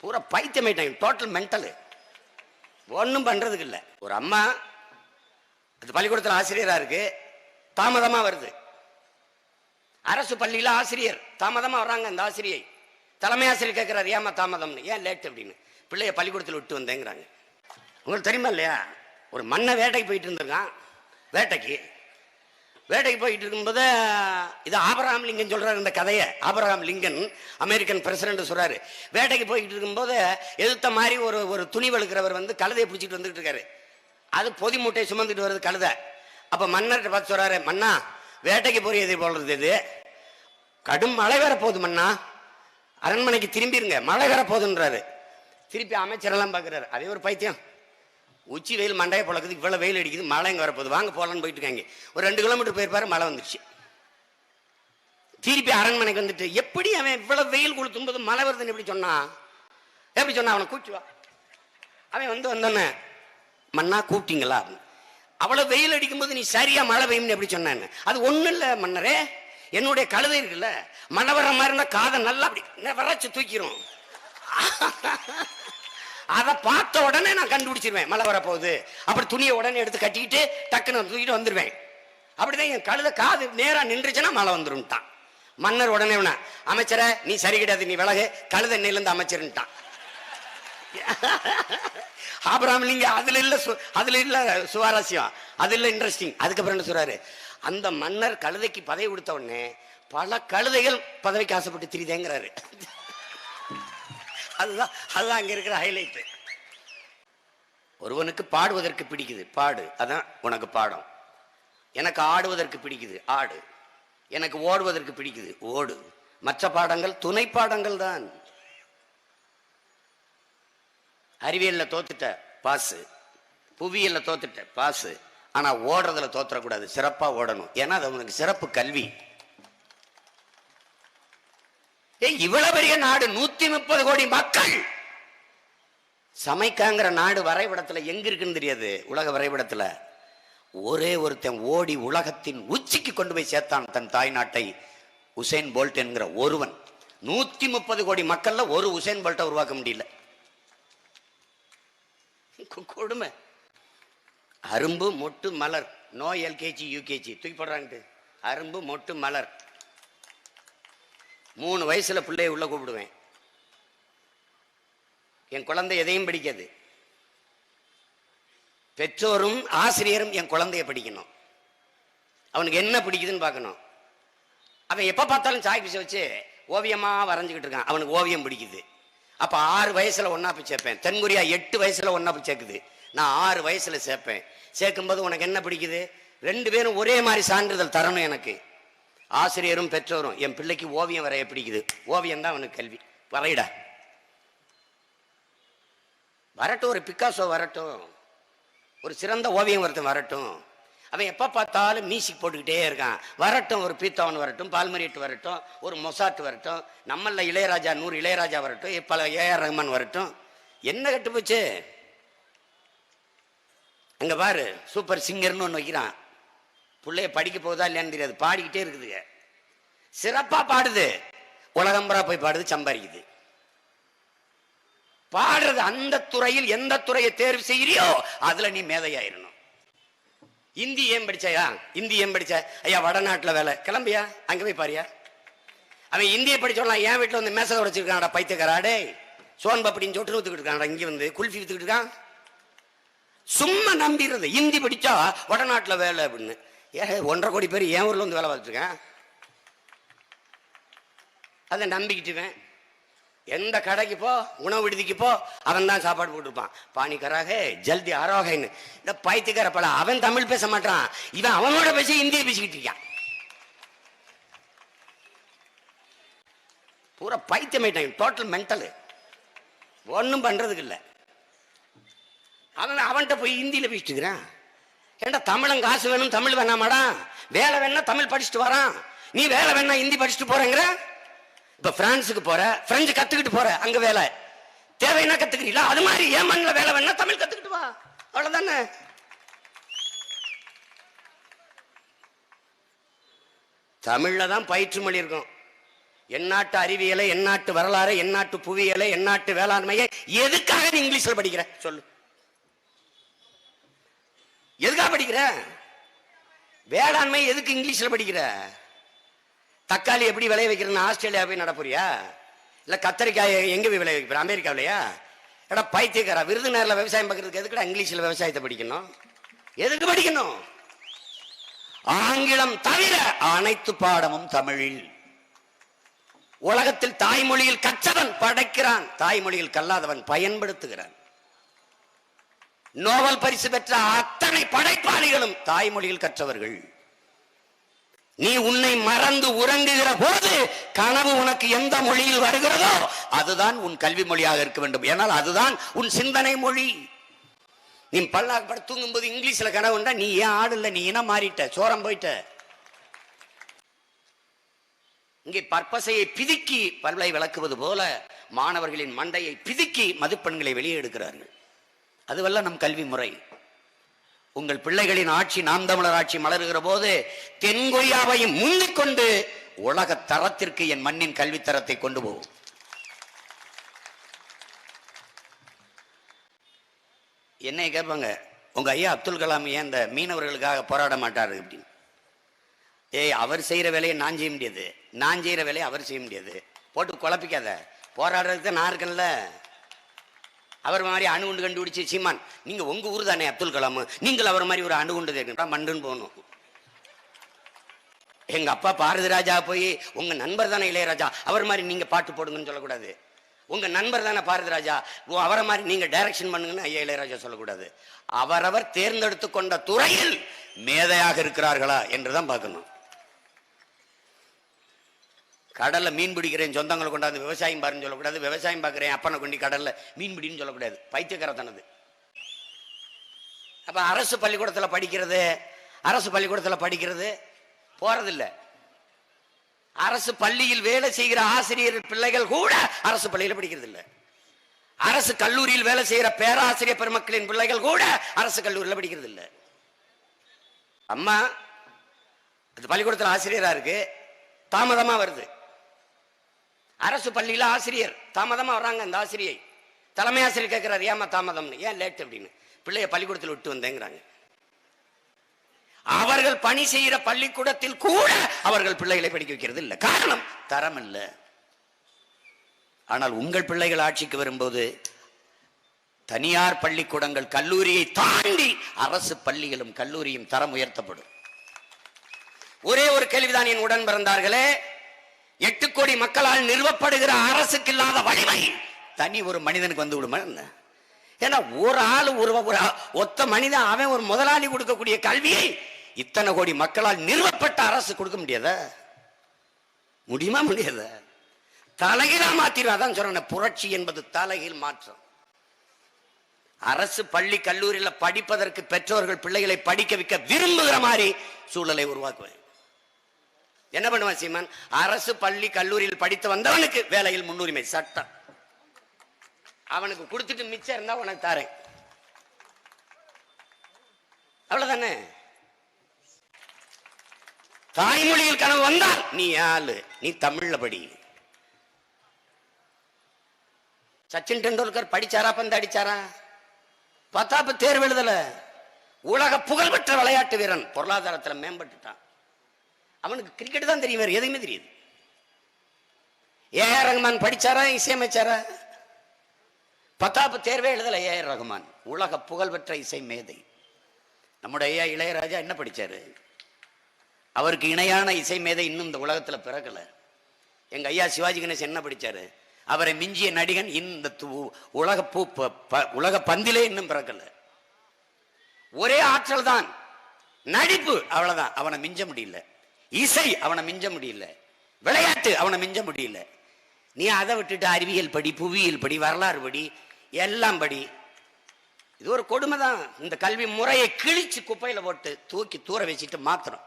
பூரா பைத்தியமாயிட்டாங்க, total mental. ஒன்றும் பண்றதுக்கு இல்லை. ஒரு அம்மா அது பள்ளிக்கூடத்தில் ஆசிரியரா இருக்கு, தாமதமா வருது. அரசு பள்ளியில ஆசிரியர் தாமதமா வர்றாங்க. அந்த ஆசிரியை தலைமை ஆசிரியர் கேட்கிறாரு, ஏமா தாமதம்னு, ஏன் லேட் அப்படின்னு. பிள்ளைய பள்ளிக்கூடத்தில் விட்டு வந்தேங்கிறாங்க. உங்களுக்கு தெரியுமா இல்லையா? ஒரு மண்ணை வேட்டைக்கு போயிட்டு இருந்திருக்கான். வேட்டைக்கு போயிட்டு இருக்கும்போது இது ஆபிரகாம் லிங்கன் சொல்றாரு இந்த கதையை. ஆபிரகாம் லிங்கன் அமெரிக்கன் பிரசிடென்ட் சொல்றாரு, வேட்டைக்கு போயிட்டு இருக்கும்போது எதிர்த்த மாதிரி ஒரு துணி வழுக்கிறவர் வந்து கழுதையை பிடிச்சிட்டு வந்துட்டு இருக்காரு. அது பொதி மூட்டையை சுமந்துட்டு வருது கழுதை. அப்ப மன்னர்கிட்ட பார்த்து சொல்றாரு, மன்னா வேட்டைக்கு போறது போடுறது, இது கடும் மழை வர போகுது மன்னா, அரண்மனைக்கு திரும்பிருங்க, மழை வர போகுதுன்றாரு. திருப்பி அமைச்சரெல்லாம் பார்க்குறாரு, அதே ஒரு பைத்தியம், உச்சி வெயில் மண்டையை பழக்குது, இவ்வளோ வெயில் அடிக்குது, மழை இங்கே வரப்போகுது, வாங்க போகலான்னு போயிட்டு இருக்காங்க. ஒரு 2 கிலோமீட்டர் போயிருப்பாரு, மழை வந்துருச்சு. திருப்பி அரண்மனைக்கு வந்துட்டு, எப்படி அவன் இவ்வளோ வெயில் கொளுத்தும்போது மழை வருதுன்னு எப்படி சொன்னா அவனை கூச்சுவா. அவன் வந்தோன்னே, மன்னா கூப்பிட்டீங்களா, அவ்வளோ வெயில் அடிக்கும்போது நீ சரியா மழை பெய்யும்னு எப்படி சொன்னான்னு. அது ஒன்றும் இல்லை மன்னரே, என்னுடைய கழுதை இருக்குல்ல, மழை வர மாதிரி இருந்தா காதை நல்லா அப்படி வரைச்சு தூக்கிரும், அதை பார்த்த உடனே நான் கண்டுபிடிச்சிருவேன் மழை வரப்போகுது. அப்படி துணியை உடனே எடுத்து கட்டிக்கிட்டு டக்குன்னு தூக்கிட்டு வந்துடுவேன். அப்படிதான் என் கழுதை காது நேரா நின்றுச்சுன்னா மழை வந்துரும்ட்டான். மன்னர் உடனே அமைச்சரை நீ சரி கிடையாது, நீ விலகு, கழுதை எண்ணெயிலிருந்து அமைச்சருன்ட்டான். ஆபிரகாம் லிங்கன் அதுல இல்ல சுவாரஸ்யம், அது இல்ல இன்ட்ரெஸ்டிங். அதுக்கப்புறம் என்ன சொல்றாரு, அந்த மன்னர் கழுதைக்கு பதவி கொடுத்த உடனே பல கழுதைகள் பதவிக்கு ஆசைப்பட்டு திரிதேங்கிறாரு. அதுதான் அங்க இருக்கிற ஹைலைட். ஒருவனுக்கு பாடுவதற்கு பிடிக்குது, பாடு, அதான் உனக்கு பாடம். எனக்கு ஆடுவதற்கு பிடிக்குது, ஆடு. எனக்கு ஓடுவதற்கு பிடிக்குது, ஓடு. மற்ற பாடங்கள் துணை பாடங்கள் தான். அறிவியல்ல தோத்துட்ட பாசு, புவியியல்ல தோத்துட்ட பாசு, ஆனா ஓடுறதுல தோத்துறக்கூடாது, சிறப்பா ஓடணும். ஏன்னா அது உனக்கு சிறப்பு கல்வி. இவ்வளவு பெரிய நாடு, 130 கோடி மக்கள், சமைக்காங்கிற நாடு வரைபடத்துல எங்க இருக்குன்னு தெரியாது. உலக வரைபடத்துல ஒரே ஒருத்தன் ஓடி உலகத்தின் உச்சிக்கு கொண்டு போய் சேர்த்தான் தன் தாய் நாட்டை, உசேன் போல்ட் என்கிற ஒருவன். 130 கோடி மக்கள்ல ஒரு உசேன் போல்ட்டை உருவாக்க முடியல. கொடுமை. அரும்பு மொட்டு மலர், நோ எல்கேஜி யூகேஜி தூக்கி போடுறாங்க. அரும்பு மொட்டு மலர். 3 வயசுல பிள்ளைய உள்ள கூப்பிடுவேன். என் குழந்தை எதையும் படிக்காது. பெற்றோரும் ஆசிரியரும் என் குழந்தைய படிக்கணும். அவனுக்கு என்ன பிடிக்குதுன்னு பார்க்கணும். அவன் எப்ப பார்த்தாலும் சாய் பிசை வச்சு ஓவியமா வரைஞ்சுக்கிட்டு இருக்கான், அவனுக்கு ஓவியம் பிடிக்குது. அப்ப 6 வயசுல ஒன்னா போய் சேர்ப்பேன். தென்கொரியா 8 வயசுல ஒன்னா போய் சேர்க்குது, நான் 6 வயசுல சேர்ப்பேன். சேர்க்கும்போது உனக்கு என்ன பிடிக்குது, 2 பேரும் ஒரே மாதிரி சான்றிதழ் தரணும் எனக்கு. ஆசிரியரும் பெற்றோரும், என் பிள்ளைக்கு ஓவியம் வரைய பிடிக்குது, ஓவியம் தான் அவனுக்கு கல்வி, வரையிடா. வரட்டும், ஒரு பிக்காசோ வரட்டும், ஒரு சிறந்த ஓவியம் ஒருத்தன் வரட்டும். அவன் எப்ப பார்த்தாலும் மியூசிக் போட்டுக்கிட்டே இருக்கான், வரட்டும். ஒரு பீத்தவன் வரட்டும், பால்மரியட் வரட்டும், ஒரு மொசாட் வரட்டும், நம்மள இளையராஜா 100 இளையராஜா வரட்டும், பல ஏஆர் ரஹ்மான் வரட்டும். என்ன கட்டு போச்சு அங்க பாரு. சூப்பர் சிங்கர்னு ஒன்று வைக்கிறான், பிள்ளைய படிக்க போகுதா இல்லையான்னு தெரியாது, பாடிக்கிட்டே இருக்குதுங்க, சிறப்பா பாடுது, உலகம்பரா போய் பாடுது, சம்பாதிக்குது. பாடுறது அந்த துறையில் எந்த துறையை தேர்வு செய்யறியோ அதுல நீ மேதையாயிரணும். இந்தி ஏன் படிச்சாயா, இந்தி ஏன் படிச்ச, ஐயா வடநாட்டுல வேலை, கிளம்பியா அங்க போய் பாரியா. அவன் இந்தியை படிச்சோம்லாம் என் வீட்டுல வந்து மேசை உடைச்சிருக்கான்டா பைத்தியக்காராடே, சோன் பப்படின்னு சொட்டு ஊத்துக்கிட்டு இருக்கான்டா, இங்க வந்து குல்ஃபி வித்துக்கிட்டு இருக்கான். சும்மா நம்பிடுறது, இந்தி படிச்சா வடநாட்டுல வேலை அப்படின்னு. 1.5 கோடி பேர் என் ஊர்ல வந்து வேலை பார்த்துட்டு இருக்கேன், அதை நம்பிக்கிட்டுவேன். எந்த கடைக்கு போ, உணவு விடுதிக்கு போ, அவன் தான் சாப்பாடு போட்டுருப்பான். பானி கராக ஜல்தி ஆரோகன்னு. இந்த பைத்தியக்கார பல, அவன் தமிழ் பேச மாட்டான், இவன் அவனோட பேசி இந்தியை பேசிக்கிட்டு இருக்கான். பூரா பைத்தியமாயிட்டாங்க, டோட்டல் மென்டலு. ஒன்றும் பண்றதுக்கு இல்லை. அவன்கிட்ட போய் இந்தியில பேசிட்டு இருக்கிறான். ஏன்டா தமிழன் காசு வேணும், தமிழ் வேணாமாடா, வேலை வேணா தமிழ் படிச்சுட்டு வரான், நீ வேலை வேணா இந்தி படிச்சுட்டு போறேங்கிற. இப்ப பிரான்ஸுக்கு போற, பிரெஞ்சு கத்துக்கிட்டு போற, அங்க வேலை தேவைன்னா கத்துக்கிறீங்களா, அது மாதிரி ஏன் மண்ணில் வேலை வேணா தமிழ் கத்துக்கிட்டு வா, அவ்வளவுதானே. தமிழ்ல தான் பயிற்று மொழி இருக்கும். எந்நாட்டு அறிவியலை, எந்நாட்டு வரலாறு, எந்நாட்டு புவியியலை, எந்நாட்டு வேளாண்மையை எதுக்காக நீ இங்கிலீஷ்ல படிக்கிற சொல்லு? எதுக்காக படிக்கிற? வேளாண்மை எதுக்கு இங்கிலீஷ்ல படிக்கிற? தக்காளி எப்படி விளைய வைக்கிறதுன்னு ஆஸ்திரேலியா போய் நடப்புறியா? இல்ல கத்தரிக்காய் எங்க போய் விளைய வைக்கிற? அமெரிக்காவிலையா? எடா பைத்தியக்காரா, விருதுநகர்ல விவசாயம் பார்க்கறதுக்கு எதுக்குடா இங்கிலீஷ்ல விவசாயத்தை படிக்கணும்? எதுக்கு படிக்கணும்? ஆங்கிலம் தவிர அனைத்து பாடமும் தமிழில். உலகத்தில் தாய்மொழியில் கற்றவன் படைக்கிறான், தாய்மொழியில் கல்லாதவன் பயன்படுத்துகிறான். நோபல் பரிசு பெற்ற அத்தனை படைப்பாளிகளும் தாய்மொழியில் கற்றவர்கள். நீ உன்னை மறந்து உறங்குகிற போது கனவு உனக்கு எந்த மொழியில் வருகிறதோ அதுதான் உன் கல்வி மொழியாக இருக்க வேண்டும். ஏனால் அதுதான் உன் சிந்தனை மொழி. நீ பல்லாக்கு தூங்கும் போது இங்கிலீஷ்ல கனவுண்டா நீ ஏன் ஆடு இல்ல, நீ இனம் மாறிட்ட, சோரம் போயிட்ட. இங்கே பற்பசையை பிதுக்கி பல்லை விளக்குவது போல மாணவர்களின் மண்டையை பிதுக்கி மதிப்பெண்களை வெளியே எடுக்கிறார்கள். அதுவல்ல நம் கல்வி முறை. உங்கள் பிள்ளைகளின் ஆட்சி, நாம் தமிழர் ஆட்சி மலருகிற போது தென்கொரியாவையும் முந்திக்கொண்டு உலக தரத்திற்கு என் மண்ணின் கல்வித்தரத்தை கொண்டு போகும். என்னை கேட்பாங்க, உங்க ஐயா அப்துல் கலாம் ஏன் இந்த மீனவர்களுக்காக போராட மாட்டாரு அப்படின்னு. ஏய், அவர் செய்யற வேலையை நான் செய்ய முடியாது, நான் செய்யற வேலையை அவர் செய்ய முடியாது. போட்டு குழப்பிக்காத. போராடுறதுக்கு நான் இருக்கேன்ல. அவர் மாதிரி அணுகுண்டு கண்டுபிடிச்சு சீமான், நீங்க உங்க ஊர் தானே அப்துல் கலாம், நீங்கள் அவர் மாதிரி ஒரு அணுகுண்டு மண்டுன்னு போகணும். எங்க அப்பா பாரதி ராஜா போய் உங்க நண்பர் தானே இளையராஜா, அவர் மாதிரி நீங்க பாட்டு போடுங்கன்னு சொல்லக்கூடாது. உங்க நண்பர் தானே பாரதி ராஜா, அவரை மாதிரி நீங்க டைரக்ஷன் பண்ணுங்கன்னு ஐயா இளையராஜா சொல்லக்கூடாது. அவரவர் தேர்ந்தெடுத்து கொண்ட துறையில் மேதையாக இருக்கிறார்களா என்றுதான் பார்க்கணும். கடல்ல மீன் பிடிக்கிறேன் சொந்தங்களை கொண்டாந்து விவசாயம் பாருன்னு சொல்லக்கூடாது. விவசாயம் பார்க்கிறேன் அப்பனை கொண்டு கடல்ல மீன் பிடின்னு சொல்லக்கூடாது. பைத்தியக்காரத்தனது. அப்ப அரசு பள்ளிக்கூடத்துல படிக்கிறது போறதில்லை. அரசு பள்ளியில் வேலை செய்கிற ஆசிரியர் பிள்ளைகள் கூட அரசு பள்ளியில் படிக்கிறது இல்லை. அரசு கல்லூரியில் வேலை செய்கிற பேராசிரியர் பெருமக்களின் பிள்ளைகள் கூட அரசு கல்லூரியில் படிக்கிறது இல்லை. அம்மா அது பள்ளிக்கூடத்தில் ஆசிரியரா இருக்கு, தாமதமா வருது. அரசு பள்ளியில ஆசிரியர் தாமதமா வர்றாங்க. அந்த ஆசிரியை தலைமை ஆசிரியர் கேட்கிறார், ஏமா தாமதம்னு, ஏன் லேட் அப்படின்னு. பிள்ளைய பள்ளிக்கூடத்தில் விட்டு வந்தேங்கிறாங்க. அவர்கள் பணி செய்கிற பள்ளிக்கூடத்தில் கூட அவர்கள் பிள்ளைகளை படிக்க வைக்கிறது இல்லை. காரணம் தரம் இல்லை. ஆனால் உங்கள் பிள்ளைகள் ஆட்சிக்கு வரும்போது தனியார் பள்ளிக்கூடங்கள் கல்லூரியை தாண்டி அரசு பள்ளிகளும் கல்லூரியும் தரம் உயர்த்தப்படும். ஒரே ஒரு கேள்விதான் என் உடன் பிறந்தார்களே, 8 கோடி மக்களால் நிறுவப்படுகிற அரசுக்கு இல்லாத வலிமை தனி ஒரு மனிதனுக்கு வந்து விடுமா என்ன? ஏன்னா ஒரு ஆள் ஒத்த மனிதன் அவன் ஒரு முதலாளி கொடுக்கக்கூடிய கல்வியை இத்தனை கோடி மக்களால் நிறுவப்பட்ட அரசு கொடுக்க முடியாதா? முடியுமா? முடியாத. தலைகீழா மாத்திரும். அதான் சொல்றேன், புரட்சி என்பது தலைகீழ் மாற்றம். அரசு பள்ளி கல்லூரியில படிப்பதற்கு பெற்றோர்கள் பிள்ளைகளை படிக்க வைக்க விரும்புகிற மாதிரி சூழலை உருவாக்குவேன். என்ன பண்ணுவான் சீமான்? அரசு பள்ளி கல்லூரியில் படித்து வந்தவனுக்கு வேலையில் முன்னுரிமை சட்டம். அவனுக்கு கொடுத்துட்டு மிச்சம் இருந்தா உனக்கு தாரேன், அவ்வளவுதானே. தாய்மொழியில் கனவு வந்தால் நீ ஆளு, நீ தமிழ்ல படி. சச்சின் டெண்டுல்கர் படிச்சாரா, பந்து அடிச்சாரா? 10th தேர்வு எழுதல. உலக புகழ்பெற்ற விளையாட்டு வீரன், பொருளாதாரத்தில் மேம்பட்டுட்டான். அவனுக்கு கிரிக்கெட் தான் தெரியும், வேற எதுவுமே தெரியுது. ஏஆர் ரஹ்மான் படிச்சாரா, இசையமைச்சாரா? 10th தேர்வே எழுதல ஏஆர் ரஹ்மான், உலக புகழ்பெற்ற இசை மேதை. நம்முடைய ஐயா இளையராஜா என்ன படிச்சாரு? அவருக்கு இணையான இசை மேதை இன்னும் இந்த உலகத்துல பிறக்கல. எங்க ஐயா சிவாஜி கணேசன் என்ன படிச்சாரு? அவரை மிஞ்சிய நடிகன் இந்த உலக பந்திலே இன்னும் பிறக்கல. ஒரே ஆற்றல் தான், நடிப்பு அவ்வளவுதான். அவனை மிஞ்ச முடியல. இசை அவனை மிஞ்ச முடியல. விளையாட்டு அவனை மிஞ்ச முடியல. நீ அதை விட்டுட்டு அறிவியல் படி, புவியியல் படி, வரலாறு படி, எல்லாம் படி. இது ஒரு கொடுமை தான். இந்த கல்வி முறையை கிழிச்சு குப்பையில போட்டு தூக்கி தூர வச்சுட்டு மாத்திரம்